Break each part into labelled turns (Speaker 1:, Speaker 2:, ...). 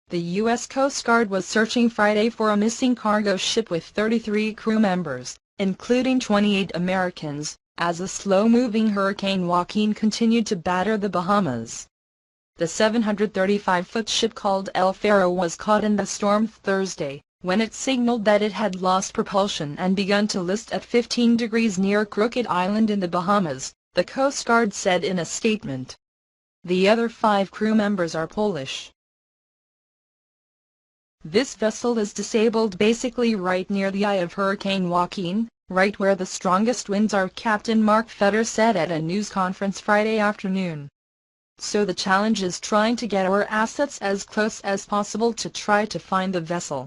Speaker 1: The U.S. Coast Guard was searching Friday for a missing cargo ship with 33 crew members, including 28 Americans, as a slow-moving Hurricane Joaquin continued to batter the Bahamas. The 735-foot ship called El Faro was caught in the storm Thursday, when it signaled that it had lost propulsion and begun to list at 15 degrees near Crooked Island in the Bahamas, the Coast Guard said in a statement. The other 5 crew members are Polish. This vessel is disabled basically right near the eye of Hurricane Joaquin, right where the strongest winds are, Captain Mark Fetter said at a news conference Friday afternoon. So the challenge is trying to get our assets as close as possible to try to find the vessel.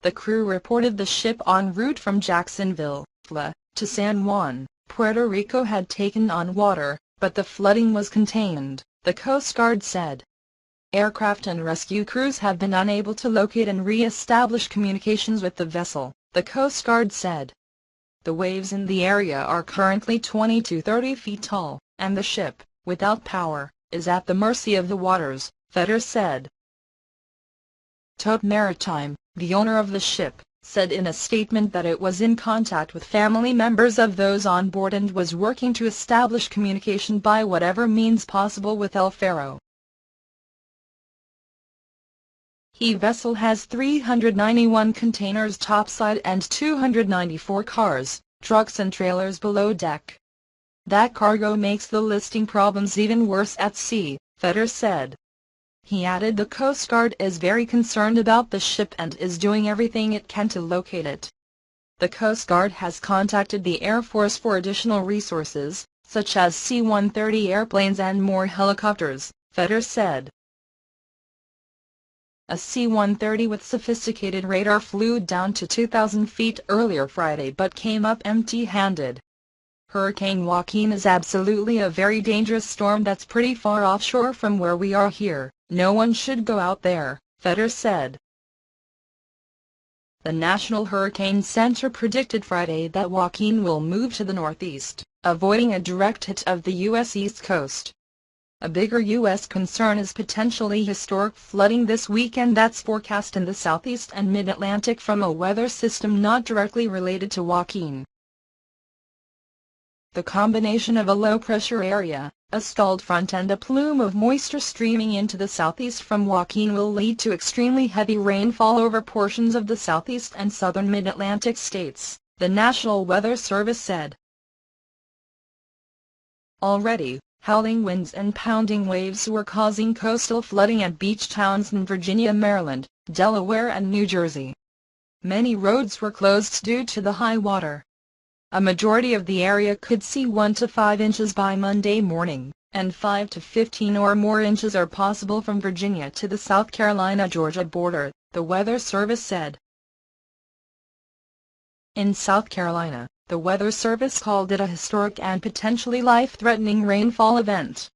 Speaker 1: The crew reported the ship en route from Jacksonville, Florida, to San Juan, Puerto Rico had taken on water, but the flooding was contained, the Coast Guard said. Aircraft and rescue crews have been unable to locate and re-establish communications with the vessel, the Coast Guard said. The waves in the area are currently 20 to 30 feet tall, and the ship, without power, is at the mercy of the waters, Fetter said. Tote Maritime, the owner of the ship, said in a statement that it was in contact with family members of those on board and was working to establish communication by whatever means possible with El Faro. The vessel has 391 containers topside and 294 cars, trucks and trailers below deck. That cargo makes the listing problems even worse at sea, Fetter said. He added the Coast Guard is very concerned about the ship and is doing everything it can to locate it. The Coast Guard has contacted the Air Force for additional resources, such as C-130 airplanes and more helicopters, Fetter said. A C-130 with sophisticated radar flew down to 2,000 feet earlier Friday but came up empty-handed. Hurricane Joaquin is absolutely a very dangerous storm that's pretty far offshore from where we are here. No one should go out there, Fetter said. The National Hurricane Center predicted Friday that Joaquin will move to the northeast, avoiding a direct hit of the U.S. East Coast. A bigger U.S. concern is potentially historic flooding this weekend that's forecast in the southeast and mid-Atlantic from a weather system not directly related to Joaquin. The combination of a low-pressure area, a stalled front and a plume of moisture streaming into the southeast from Joaquin will lead to extremely heavy rainfall over portions of the southeast and southern mid-Atlantic states, the National Weather Service said. Already, howling winds and pounding waves were causing coastal flooding at beach towns in Virginia, Maryland, Delaware and New Jersey. Many roads were closed due to the high water. A majority of the area could see 1 to 5 inches by Monday morning, and 5 to 15 or more inches are possible from Virginia to the South Carolina-Georgia border, the Weather Service said. In South Carolina, the Weather Service called it a historic and potentially life-threatening rainfall event.